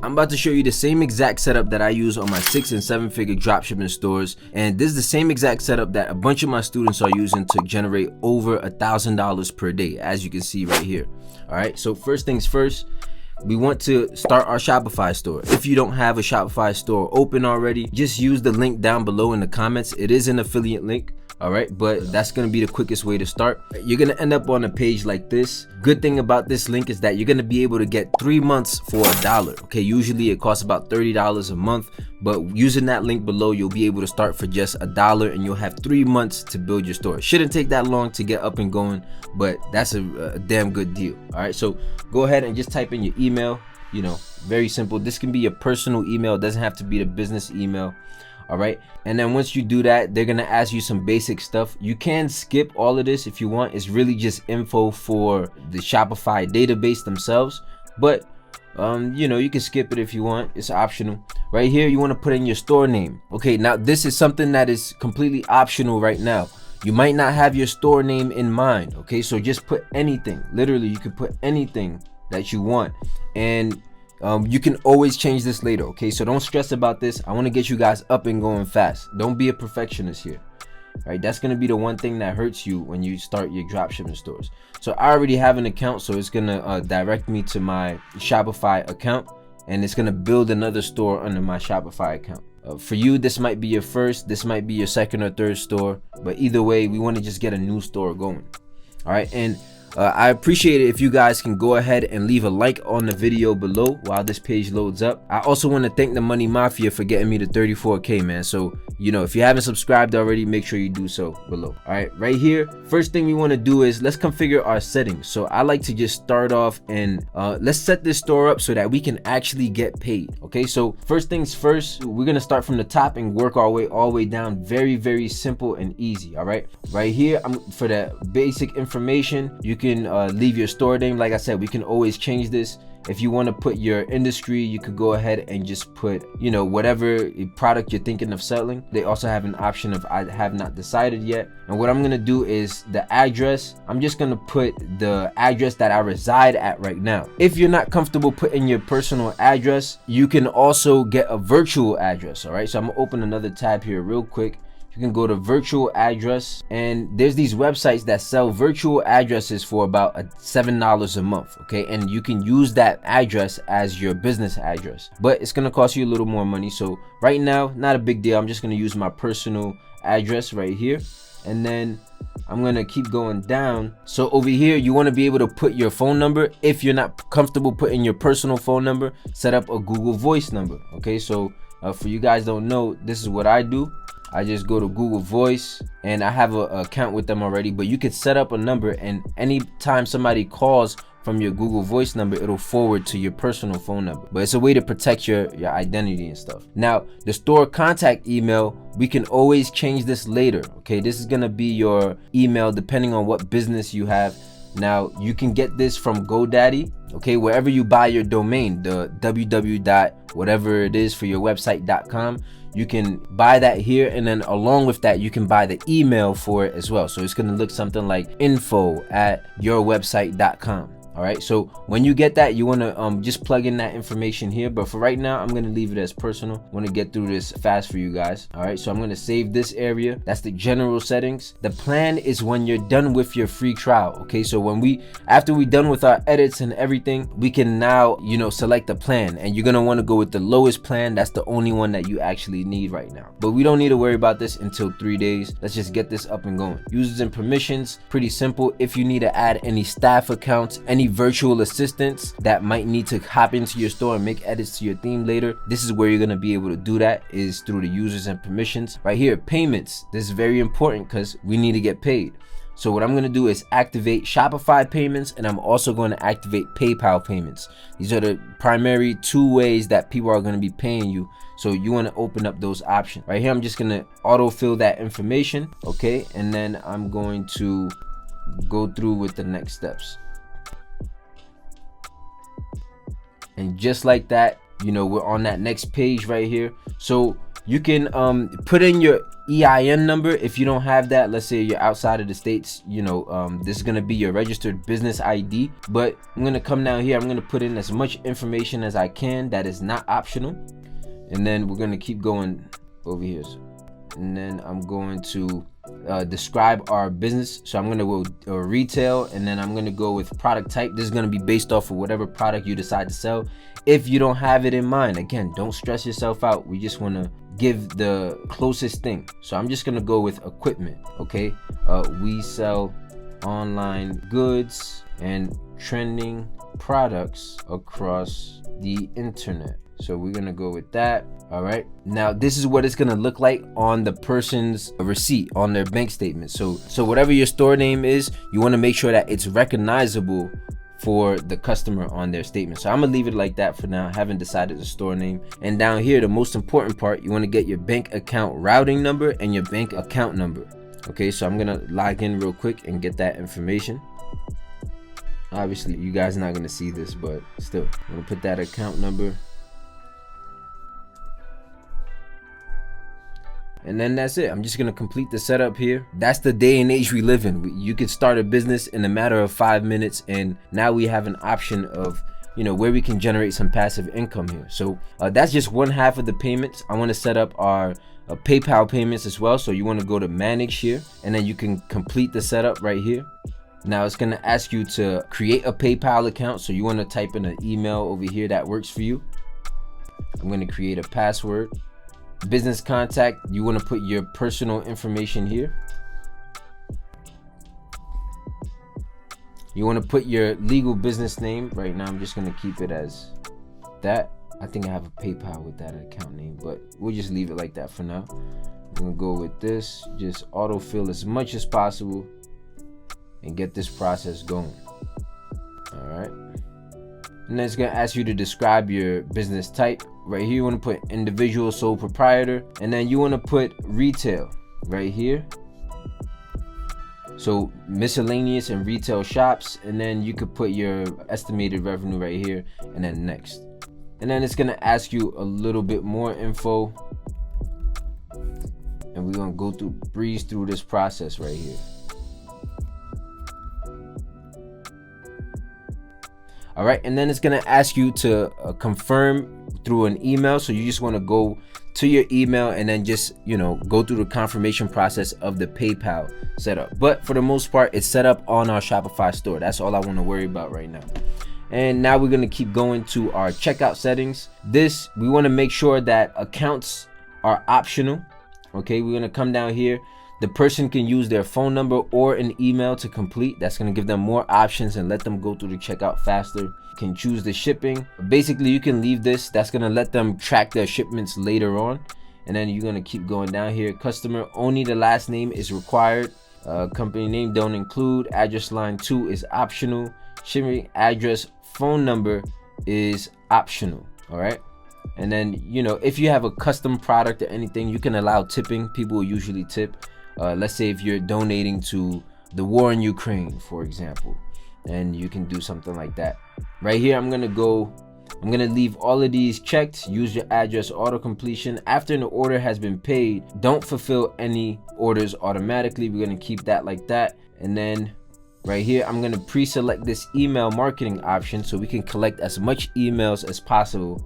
I'm about to show you the same exact setup that I use on my 6 and 7 figure dropshipping stores, and this is the same exact setup that a bunch of my students are using to generate over $1,000 per day, as you can see right here. All right, so first things first, we want to start our Shopify store. If you don't have a Shopify store open already, just use the link down below in the comments. It is an affiliate link. All right, but that's gonna be the quickest way to start. You're gonna end up on a page like this. Good thing about this link is that you're gonna be able to get 3 months for $1. Okay, usually it costs about $30 a month, but using that link below, you'll be able to start for just $1 and you'll have 3 months to build your store. Shouldn't take that long to get up and going, but that's a damn good deal. All right, so go ahead and just type in your email. You know, very simple. This can be your personal email. It doesn't have to be the business email. All right, and then once you do that, they're gonna ask you some basic stuff. You can skip all of this if you want. It's really just info for the Shopify database themselves, but you know, you can skip it if you want. It's optional. Right here, you want to put in your store name. Okay, now this is something that is completely optional right now. You might not have your store name in mind. Okay, so just put anything. Literally, you can put anything that you want, and you can always change this later. Okay, so don't stress about this. I want to get you guys up and going fast. Don't be a perfectionist here. All right, that's going to be the one thing that hurts you when you start your dropshipping stores. So I already have an account, so it's going to direct me to my Shopify account, and it's going to build another store under my Shopify account. For you, this might be your first, this might be your second or third store, but either way, we want to just get a new store going. All right, and I appreciate it if you guys can go ahead and leave a like on the video below while this page loads up. I also want to thank the Money Mafia for getting me to 34K, man. So, you know, if you haven't subscribed already, make sure you do so below. All right, right here, first thing we want to do is let's configure our settings. So I like to just start off and let's set this store up so that we can actually get paid. Okay, so first things first, we're going to start from the top and work our way all the way down. Very, very simple and easy. All right, right here, for the basic information, you can leave your store name. Like I said, we can always change this. If you want to put your industry, you could go ahead and just put, you know, whatever product you're thinking of selling. They also have an option of I have not decided yet. And what I'm going to do is the address. I'm just going to put the address that I reside at right now. If you're not comfortable putting your personal address, you can also get a virtual address. All right, so I'm going to open another tab here real quick. You can go to virtual address, and there's these websites that sell virtual addresses for about $7 a month. Okay, and you can use that address as your business address, but it's gonna cost you a little more money. So right now, not a big deal. I'm just gonna use my personal address right here, and then I'm gonna keep going down. So over here, you want to be able to put your phone number. If you're not comfortable putting your personal phone number, set up a Google Voice number. Okay, so for you guys don't know, this is what I do. I just go to Google Voice, and I have an account with them already, but you could set up a number, and anytime somebody calls from your Google Voice number, it'll forward to your personal phone number. But it's a way to protect your identity and stuff. Now, the store contact email, we can always change this later. Okay, this is gonna be your email depending on what business you have. Now, you can get this from GoDaddy. Okay, wherever you buy your domain, the www. whatever it is for your website.com, you can buy that here, and then along with that, you can buy the email for it as well. So it's gonna look something like info@yourwebsite.com. All right, so when you get that, you want to just plug in that information here, but for right now, I'm going to leave it as personal. I want to get through this fast for you guys. All right, so I'm going to save this area. That's the general settings. The plan is when you're done with your free trial. Okay, so after we're done with our edits and everything, we can now, you know, select the plan, and you're going to want to go with the lowest plan. That's the only one that you actually need right now, but we don't need to worry about this until 3 days. Let's just get this up and going. Users and permissions, pretty simple. If you need to add any staff accounts, any virtual assistants that might need to hop into your store and make edits to your theme later, this is where you're going to be able to do that, is through the users and permissions. Right here, payments. This is very important because we need to get paid. So what I'm going to do is activate Shopify payments, and I'm also going to activate PayPal payments. These are the primary 2 ways that people are going to be paying you. So you want to open up those options. Right here, I'm just going to autofill that information. Okay, and then I'm going to go through with the next steps. And just like that, you know, we're on that next page right here. So you can put in your EIN number. If you don't have that, let's say you're outside of the States, this is gonna be your registered business ID. But I'm gonna come down here, I'm gonna put in as much information as I can that is not optional, and then we're gonna keep going over here. And then I'm going to describe our business. So I'm gonna go retail, and then I'm gonna go with product type. This is gonna be based off of whatever product you decide to sell. If you don't have it in mind, again, don't stress yourself out. We just want to give the closest thing. So I'm just gonna go with equipment. Okay, we sell online goods and trending products across the internet. So we're gonna go with that. All right, now this is what it's gonna look like on the person's receipt, on their bank statement. So whatever your store name is, you want to make sure that it's recognizable for the customer on their statement. So I'm gonna leave it like that for now. I haven't decided the store name. And down here, the most important part, you want to get your bank account routing number and your bank account number. Okay, so I'm gonna log in real quick and get that information. Obviously you guys are not gonna see this, but still, I'm gonna put that account number. And then that's it. I'm just gonna complete the setup here. That's the day and age we live in. You could start a business in a matter of 5 minutes, and now we have an option of where we can generate some passive income here. So that's just one half of the payments. I want to set up our PayPal payments as well. So you want to go to manage here, and then you can complete the setup right here. Now it's gonna ask you to create a PayPal account. So you want to type in an email over here that works for you. I'm gonna create a password. Business contact, you want to put your personal information here. You want to put your legal business name. Right now I'm just going to keep it as that. I think I have a PayPal with that account name, but we'll just leave it like that for now. I'm going to go with this, just autofill as much as possible and get this process going. All right, and then it's going to ask you to describe your business type. Right here you want to put individual, sole proprietor, and then you want to put retail right here. So miscellaneous and retail shops, and then you could put your estimated revenue right here, and then next. And then it's going to ask you a little bit more info, and we're going to breeze through this process right here. All right, and then it's gonna ask you to confirm through an email. So you just want to go to your email and then just go through the confirmation process of the PayPal setup. But for the most part, it's set up on our Shopify store. That's all I want to worry about right now. And now we're gonna keep going to our checkout settings. We want to make sure that accounts are optional. Okay, we're gonna come down here. The person can use their phone number or an email to complete. That's going to give them more options and let them go through the checkout faster. You can choose the shipping. Basically, you can leave this. That's going to let them track their shipments later on. And then you're going to keep going down here. Customer, only the last name is required. Company name don't include. Address line 2 is optional. Shipping address, phone number is optional. All right. And then, if you have a custom product or anything, you can allow tipping. People will usually tip. Let's say if you're donating to the war in Ukraine, for example, and you can do something like that. Right here, I'm gonna leave all of these checked. Use your address auto completion. After an order has been paid, don't fulfill any orders automatically. We're gonna keep that like that. And then right here, I'm gonna pre-select this email marketing option so we can collect as much emails as possible.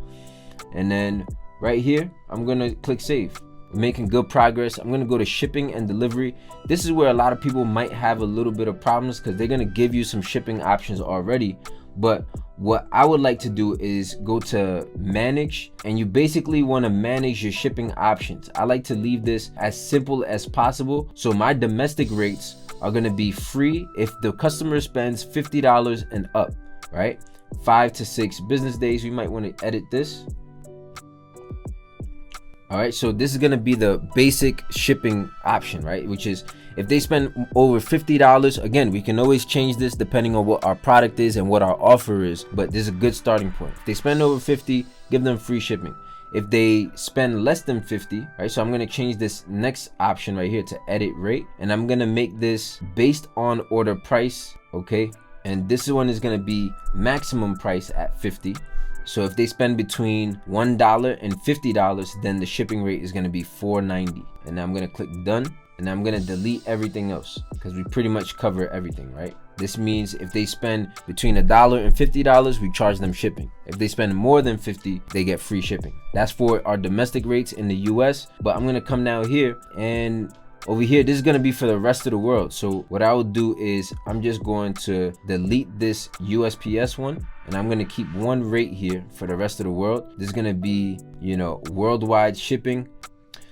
And then right here, I'm gonna click save. Making good progress. I'm gonna go to shipping and delivery. This is where a lot of people might have a little bit of problems because they're gonna give you some shipping options already. But what I would like to do is go to manage, and you basically want to manage your shipping options. I like to leave this as simple as possible. So my domestic rates are gonna be free if the customer spends $50 and up, right? 5 to 6 business days. We might want to edit this. All right, so this is gonna be the basic shipping option, right? Which is if they spend over $50, again, we can always change this depending on what our product is and what our offer is, but this is a good starting point. If they spend over 50, give them free shipping. If they spend less than 50, right? So I'm gonna change this next option right here to edit rate, and I'm gonna make this based on order price, okay? And this one is gonna be maximum price at 50. So if they spend between $1 and $50, then the shipping rate is going to be $4.90. And I'm going to click done, and I'm going to delete everything else because we pretty much cover everything, right? This means if they spend between $1 and $50, we charge them shipping. If they spend more than $50, they get free shipping. That's for our domestic rates in the US. But I'm going to come down here, and over here, this is going to be for the rest of the world. So what I will do is I'm just going to delete this USPS one, and I'm going to keep one rate here for the rest of the world. This is going to be, worldwide shipping.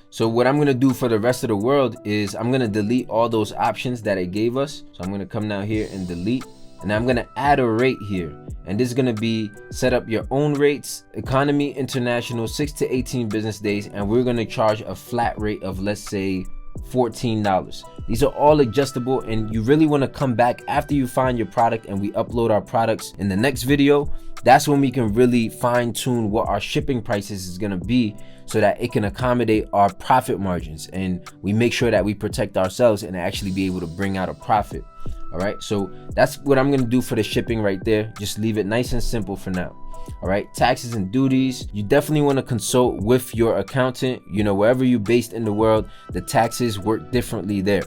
So what I'm going to do for the rest of the world is I'm going to delete all those options that it gave us. So I'm going to come down here and delete, and I'm going to add a rate here. And this is going to be set up your own rates, economy, international, 6 to 18 business days. And we're going to charge a flat rate of, let's say, $14. These are all adjustable, and you really want to come back after you find your product and we upload our products in the next video. That's when we can really fine tune what our shipping prices is going to be so that it can accommodate our profit margins, and we make sure that we protect ourselves and actually be able to bring out a profit. All right, so that's what I'm going to do for the shipping right there. Just leave it nice and simple for now. All right, taxes and duties, you definitely want to consult with your accountant. Wherever you're based in the world, the taxes work differently there.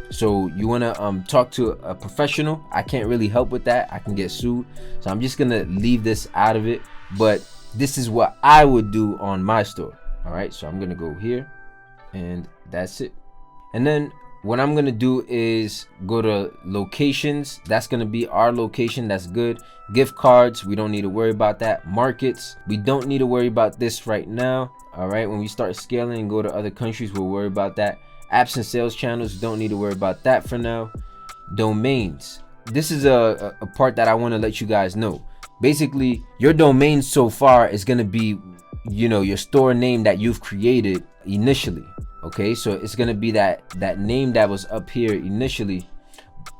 So you want to talk to a professional. I can't really help with that. I can get sued. So I'm just going to leave this out of it. But this is what I would do on my store. All right, so I'm going to go here, and that's it. And then what I'm going to do is go to locations. That's going to be our location. That's good. Gift cards, we don't need to worry about that. Markets, we don't need to worry about this right now. All right, when we start scaling and go to other countries, we'll worry about that. Apps and sales channels, don't need to worry about that for now. Domains, this is a part that I want to let you guys know. Basically, your domain so far is going to be, your store name that you've created initially. Okay, so it's going to be that name that was up here initially,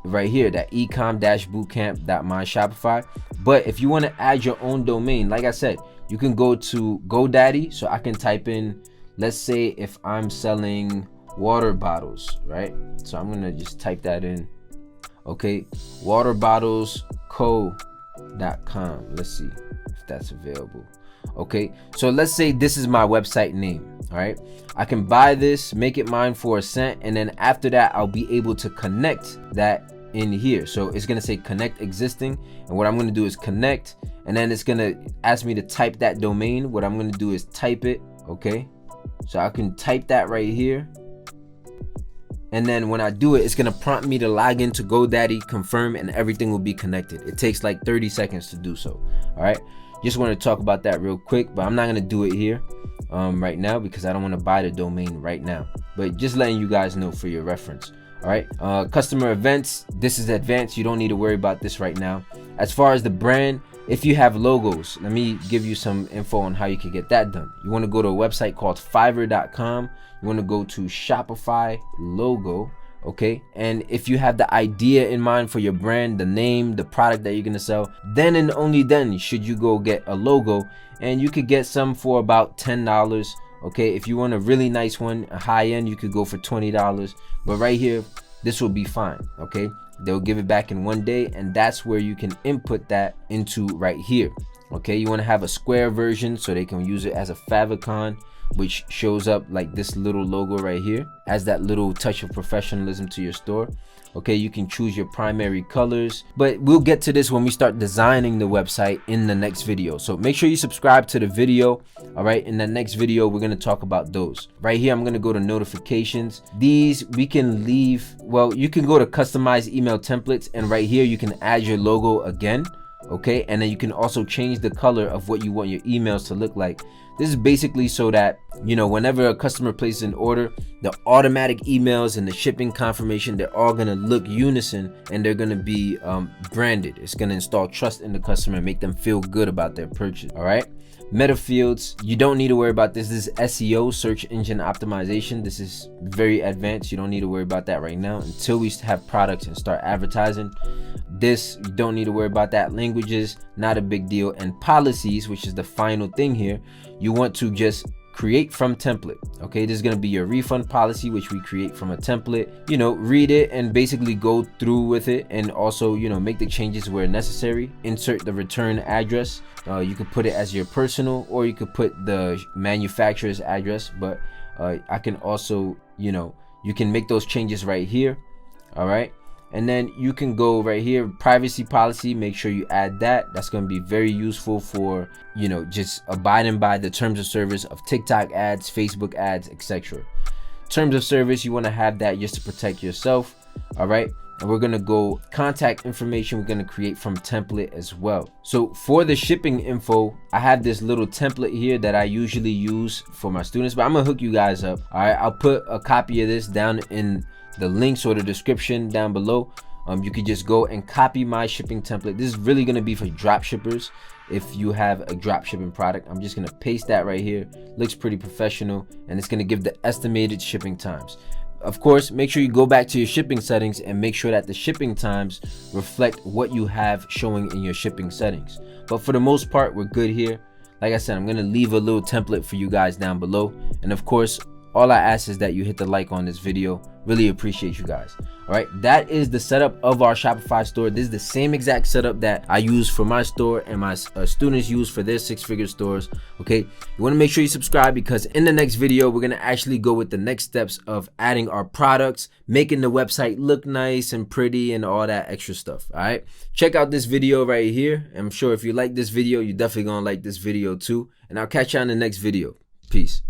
right here, that ecom-bootcamp.myshopify. But if you want to add your own domain, like I said, you can go to GoDaddy. So I can type in, let's say if I'm selling water bottles, right? So I'm gonna just type that in. Okay, waterbottlesco.com. Let's see if that's available. Okay, so let's say this is my website name. All right, I can buy this, make it mine for $1, and then after that I'll be able to connect that in here. So it's gonna say connect existing, and what I'm gonna do is connect, and then it's gonna ask me to type that domain. What I'm gonna do is type it. Okay, so I can type that right here, and then when I do it, it's gonna prompt me to log into GoDaddy, confirm, and everything will be connected. It takes like 30 seconds to do so. All right, just want to talk about that real quick, but I'm not gonna do it here right now because I don't want to buy the domain right now, but just letting you guys know for your reference. All right, customer events, this is advanced. You don't need to worry about this right now. As far as the brand, if you have logos, let me give you some info on how you can get that done. You want to go to a website called fiverr.com. You want to go to Shopify logo. Okay, and if you have the idea in mind for your brand, the name, the product that you're gonna sell, then and only then should you go get a logo, and you could get some for about $10. Okay, if you want a really nice one, a high end, you could go for $20. But right here, this will be fine. Okay, they'll give it back in 1 day, and that's where you can input that into right here. Okay, you want to have a square version so they can use it as a favicon, which shows up like this little logo right here, as that little touch of professionalism to your store. Okay, you can choose your primary colors, but we'll get to this when we start designing the website in the next video. So make sure you subscribe to the video. All right, in the next video, we're going to talk about those. Right here, I'm going to go to notifications. These we can leave. Well, you can go to customize email templates, and right here you can add your logo again. Okay, and then you can also change the color of what you want your emails to look like. This is basically so that, whenever a customer places an order, the automatic emails and the shipping confirmation, they're all going to look unison, and they're going to be branded. It's going to install trust in the customer and make them feel good about their purchase. All right. Meta fields, you don't need to worry about this. This is SEO, search engine optimization. This is very advanced. You don't need to worry about that right now until we have products and start advertising. This, you don't need to worry about that. Languages, not a big deal. And policies, which is the final thing here, you want to just create from template. Okay, this is going to be your refund policy, which we create from a template. You know, read it and basically go through with it, and also, you know, make the changes where necessary. Insert the return address. You could put it as your personal, or you could put the manufacturer's address, but I can also, you know, you can make those changes right here. All right, and then you can go right here, privacy policy, make sure you add that. That's going to be very useful for, you know, just abiding by the terms of service of TikTok ads, Facebook ads, etc. Terms of service, you want to have that just to protect yourself. All right, and we're going to go contact information, we're going to create from template as well. So for the shipping info, I have this little template here that I usually use for my students, but I'm gonna hook you guys up. All right, I'll put a copy of this down in the links or the description down below. You could just go and copy my shipping template. This is really going to be for drop shippers. If you have a drop shipping product, I'm just going to paste that right here. Looks pretty professional, and it's going to give the estimated shipping times. Of course, make sure you go back to your shipping settings and make sure that the shipping times reflect what you have showing in your shipping settings. But for the most part, we're good here. Like I said, I'm going to leave a little template for you guys down below. And of course, all I ask is that you hit the like on this video. Really appreciate you guys. All right, that is the setup of our Shopify store. This is the same exact setup that I use for my store and my students use for their six-figure stores. Okay, you want to make sure you subscribe, because in the next video, we're going to actually go with the next steps of adding our products, making the website look nice and pretty and all that extra stuff. All right, check out this video right here. I'm sure if you like this video, you're definitely going to like this video too. And I'll catch you on the next video. Peace.